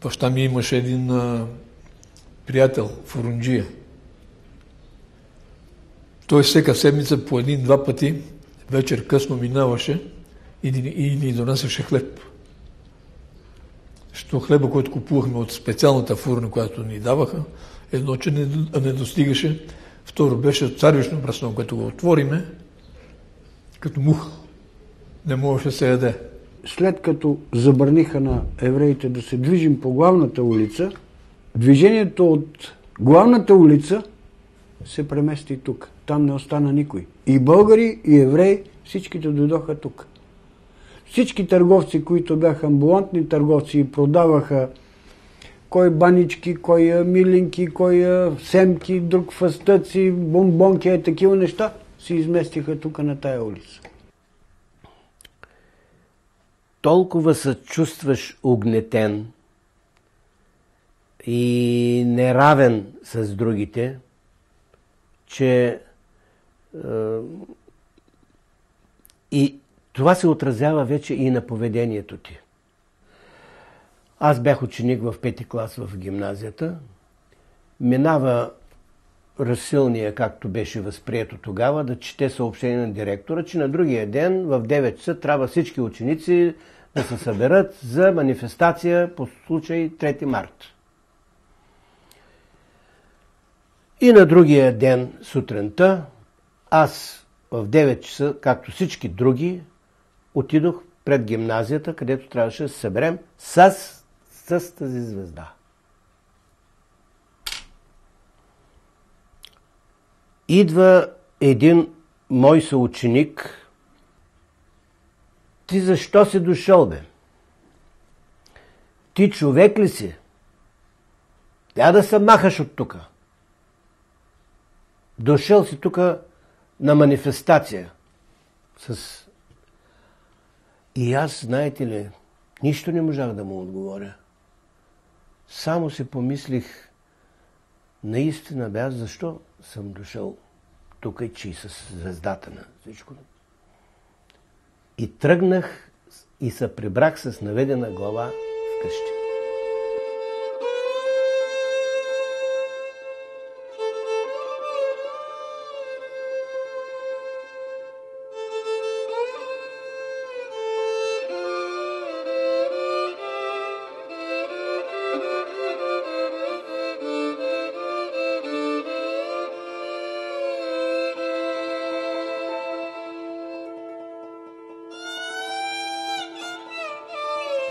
Баща ми имаше един приятел в Урумджия. Той всека седмица по един-два пъти вечер късно минаваше и ни донасяше хлеб. Що хлеба, който купувахме от специалната фурна, която ни даваха, едно, че не достигаше. Второ, беше царвично брасно, като го отвориме, като мух. Не можеше да се яде. След като забраниха на евреите да се движим по главната улица, движението от главната улица се премести тук. Там не остана никой. И българи, и евреи, всичките дойдоха тук. Всички търговци, които бяха амбулантни търговци и продаваха кой банички, кой милинки, кой семки, друг фастъци, бомбонки, такива неща, се изместиха тук на тая улица. Толкова се чувстваш угнетен и неравен с другите, че и това се отразява вече и на поведението ти. Аз бях ученик в 5-ти клас в гимназията. Минава разсилния, както беше възприето тогава, да чете съобщение на директора, че на другия ден в 9 часа трябва всички ученици да се съберат за манифестация по случай 3 март. И на другия ден сутринта аз в 9 часа, както всички други, отидох пред гимназията, където трябваше да се съберем с тази звезда. Идва един мой съученик. Ти защо си дошъл, бе? Ти човек ли си? Тя да се махаш от тука. Дошъл си тука на манифестация. И аз, знаете ли, нищо не можах да му отговоря. Само си помислих, наистина бе, аз защо съм дошъл тук и че и с звездата на всичко. И тръгнах и се прибрах с наведена глава вкъщи.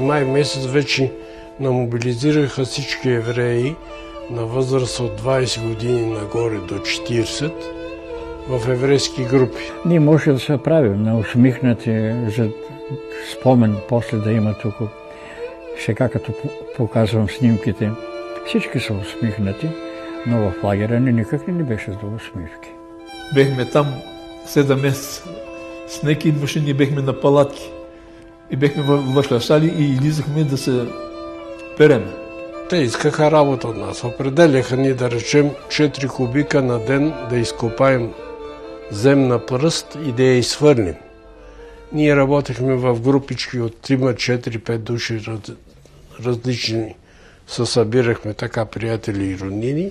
Май месец вече намобилизираха всички евреи на възраст от 20 години нагоре до 40 в еврейски групи. Ние може да се правим на усмихнати, за спомен после да има тук. Сега като показвам снимките, всички са усмихнати, но в лагера никак не беше за усмивки. Бехме там 7 месеца. Снег идваше, ние бехме на палатки. И бехме в шали и излизахме да се переме. Те искаха работа от нас. Определяха ни, да речем, 4 кубика на ден да изкопаем земна пръст и да я изхвърлим. Ние работехме в групички от 3, 4, 5 души различни. Се събирахме така приятели и роднини.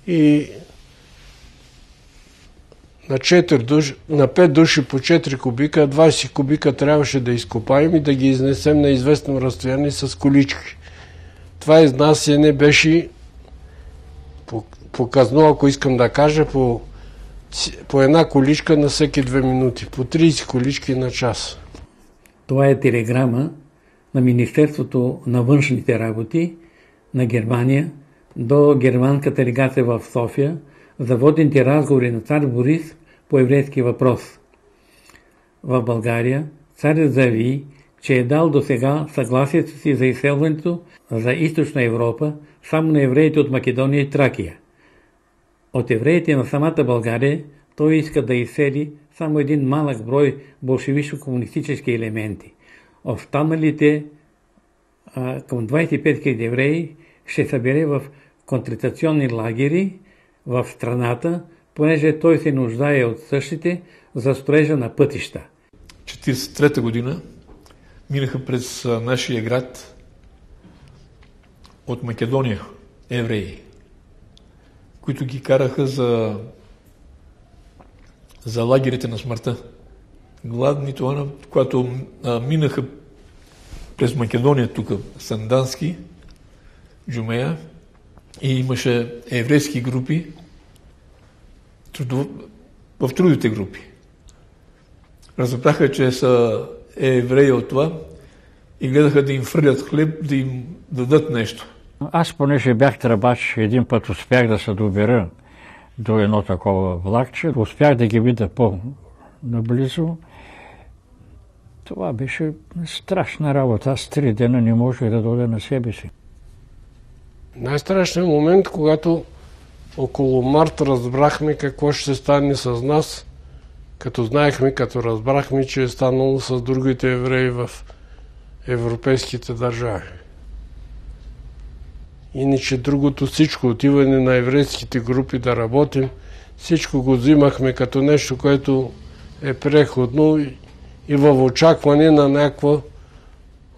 И на 5 души по 4 кубика, 20 кубика трябваше да изкопаем и да ги изнесем на известно разстояние с колички. Това изнасяне беше показно, ако искам да кажа, по една количка на всеки 2 минути, по 30 колички на час. Това е телеграма на Министерството на външните работи на Германия до германската делегация в София за водените разговори на цар Борис по еврейски въпрос. В България царят заяви, че е дал до сега съгласието си за изселването за Източна Европа само на евреите от Македония и Тракия. От евреите на самата България той иска да изсели само един малък брой болшевишко-комунистически елементи. Останалите към 25 000 евреи ще събере в концентрационни лагери в страната, понеже той се нуждае от същите за строежа на пътища. 1943 година минаха през нашия град от Македония евреи, които ги караха за лагерите на смъртта. Гладни това, когато минаха през Македония, тук Сандански, Джумея, и имаше еврейски групи в трудовите групи. Разбраха, че са евреи от това и гледаха да им фърлят хлеб, да им дадат нещо. Аз, понеже бях тръбач, един път успях да се добера до едно такова влакче. Успях да ги видя по-наблизо. Това беше страшна работа. Аз 3 дена не можех да дойда на себе си. Най-страшният момент, когато около март разбрахме какво ще стане с нас, като разбрахме, че е станало с другите евреи в европейските държави. Иначе другото всичко, отиване на еврейските групи да работим, всичко го взимахме като нещо, което е преходно и в очакване на някаква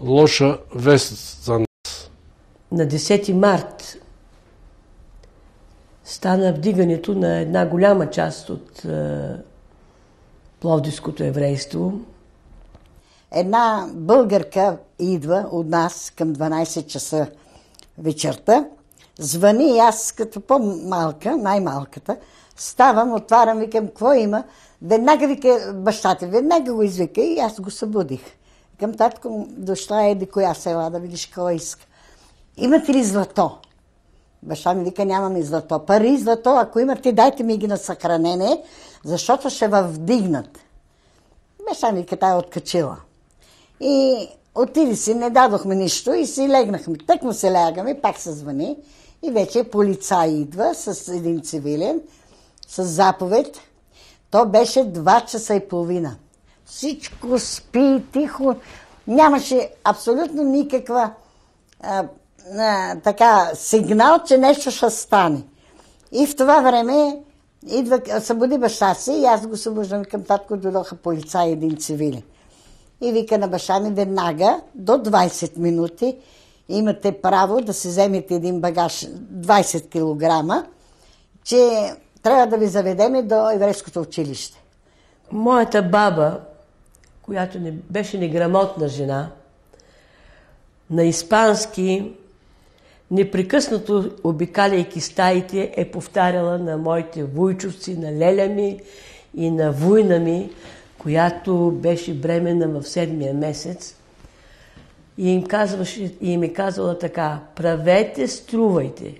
лоша вест за нас. На 10 март стана вдигането на една голяма част от пловдивското еврейство. Една българка идва от нас към 12 часа вечерта, звъни и аз като по-малка, най-малката, ставам, отварям, викам, какво има? Веднага вика бащата, веднага го извика и аз го събудих. Към татко дошла еди коя села да видиш какво иска. Имате ли злато? Баща ми вика, нямаме злато. Пари, злато, ако имате, дайте ми ги на съхранение, защото ще вдигнат. Баща ми вика, тая откачила. И отиди си, не дадохме нищо и си легнахме. Тък му се лягаме, пак се звъни и вече полицай идва с един цивилен, с заповед. То беше 2 часа и половина. Всичко спи, тихо. Нямаше абсолютно никаква сигнал, че нещо ще стане. И в това време събуди баща си и аз го събуждам към татко, дойдоха полицаи, един цивилен. И вика на баща ми, веднага, до 20 минути, имате право да си вземете един багаж 20 кг, че трябва да ви заведеме до еврейското училище. Моята баба, която беше неграмотна жена, на испански, непрекъснато обикаляйки стаите, е повтаряла на моите вуйчовци, на леля ми и на вуйна ми, която беше бременна в 7-я месец. И им е казвала така: правете, струвайте.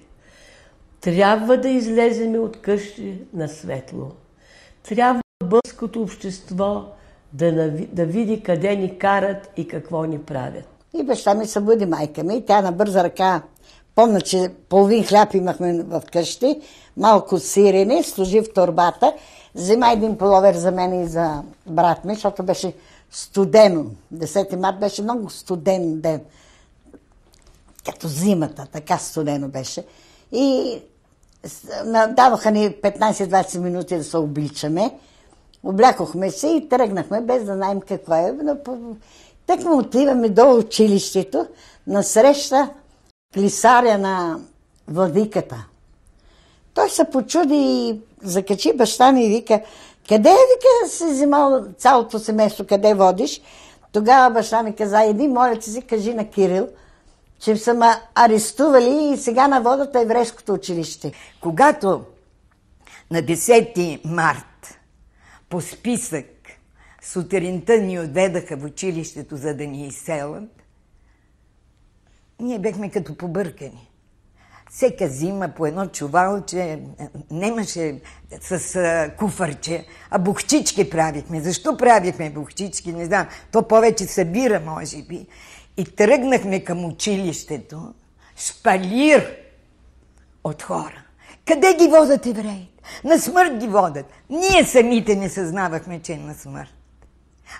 Трябва да излеземе от къщи на светло. Трябва българското общество да види къде ни карат и какво ни правят. И баща ми събуди майка ми, тя на бърза ръка, помня, че половин хляб имахме в къщи, малко сирене, сложи в торбата, взема един пуловер за мен и за брат ми, защото беше студено. 10 март беше много студен ден. Като зимата, така студено беше. И даваха ни 15-20 минути да се обличаме. Облякохме се и тръгнахме, без да знаем какво е. Так му отиваме до училището, насреща клисаря на владиката. Той се почуди и закачи баща ми и вика: къде, вика, си взимал цялото семейство, къде водиш? Тогава баща ми каза: иди, моля ти си, кажи на Кирил, че са ме арестували и сега наводят еврейското училище. Когато на 10 март по списък сутринта ни отведаха в училището, за да ни изселят, ние бехме като побъркани. Всека зима по едно чувалче, немаше с куфарче, а бухчички правихме. Защо правихме бухчички? Не знам. То повече събира, може би. И тръгнахме към училището, шпалир от хора. Къде ги водят евреите? На смърт ги водят. Ние самите не съзнавахме, че е на смърт.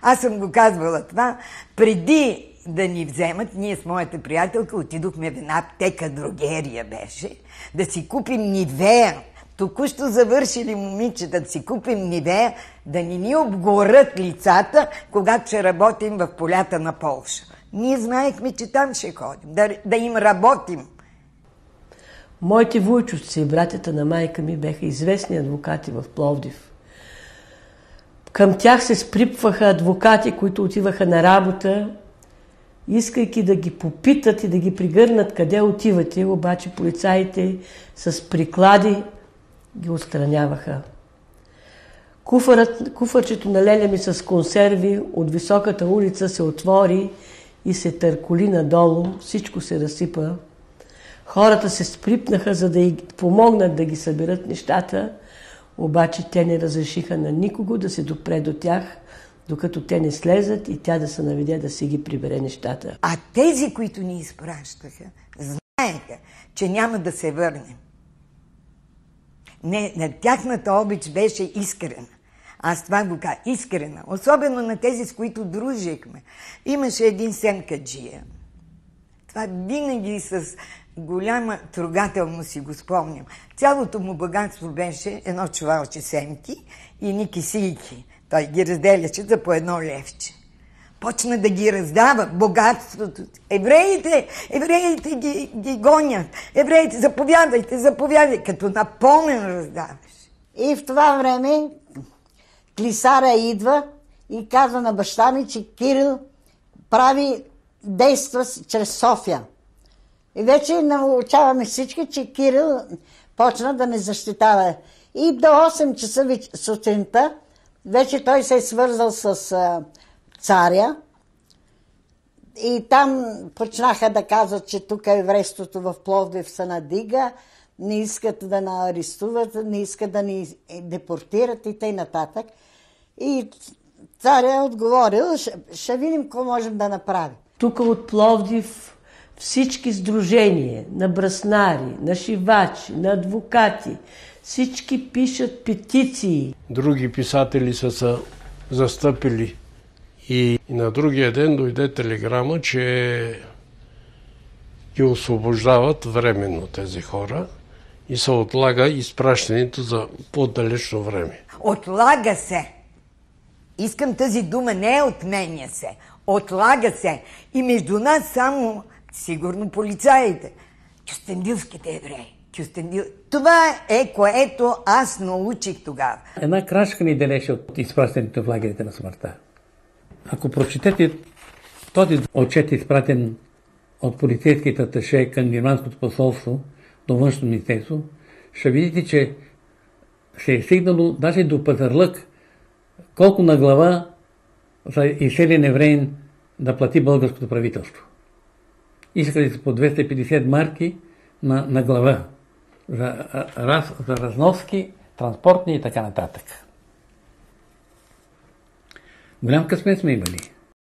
Аз съм го казвала това. Преди да ни вземат, ние с моята приятелка отидохме в една аптека, дрогерия беше, да си купим Нивея. Току-що завършили момичета да си купим Нивея, да ни обгорят лицата, когато ще работим в полята на Полша. Ние знаехме, че там ще ходим, да им работим. Моите вуйчовци, братята на майка ми, беха известни адвокати в Пловдив. Към тях се сприпваха адвокати, които отиваха на работа, искайки да ги попитат и да ги пригърнат къде отивате, обаче полицаите с приклади ги отстраняваха. Куфърчето на леля ми с консерви от високата улица се отвори и се търколи надолу, всичко се разсипа. Хората се сприпнаха, за да й помогнат да ги съберат нещата, обаче те не разрешиха на никого да се допре до тях, докато те не слезат и тя да се наведе да си ги прибере нещата. А тези, които ни изпращаха, знаеха, че няма да се върнем. Не, на тяхната обич беше искрена. Аз това го казах, искрена. Особено на тези, с които дружихме. Имаше един семкаджия. Това винаги с голяма трогателност си го спомням. Цялото му богатство беше едно чувалче семки и ни кисийки. Той ги разделяше за по едно левче. Почна да ги раздава богатството. Евреите ги гонят. Евреите, заповядайте, като напълнен раздаваш. И в това време клисара идва и казва на баща ми, че Кирил действа чрез София. И вече научаваме всички, че Кирил почна да ме защитава. И до 8 часа сутринта вече той се е свързал с царя и там почнаха да казват, че тук еврейството в Пловдив се надига, не искат да ни арестуват, не искат да ни депортират и т.н. И царя е отговорил, ще видим какво можем да направим. Тук от Пловдив всички сдружения на браснари, на шивачи, на адвокати, всички пишат петиции. Други писатели са се застъпили и на другия ден дойде телеграма, че ги освобождават временно тези хора и се отлага изпращането за по-далечно време. Отлага се. Искам тази дума, не отменя се. Отлага се. И между нас само, сигурно полицаите, кюстендилските евреи. Това е, което аз научих тогава. Една крачка ни делеше от изпращането в лагерите на смъртта. Ако прочетете този отчет, изпратен от полицейските аташе към германското посолство до външно министерство, ще видите, че се е стигнало даже до Пазарлък, колко на глава за изселен евреин да плати българското правителство. Искали се по 250 марки на глава за разноски, транспортни и така нататък. Голям късмет сме имали.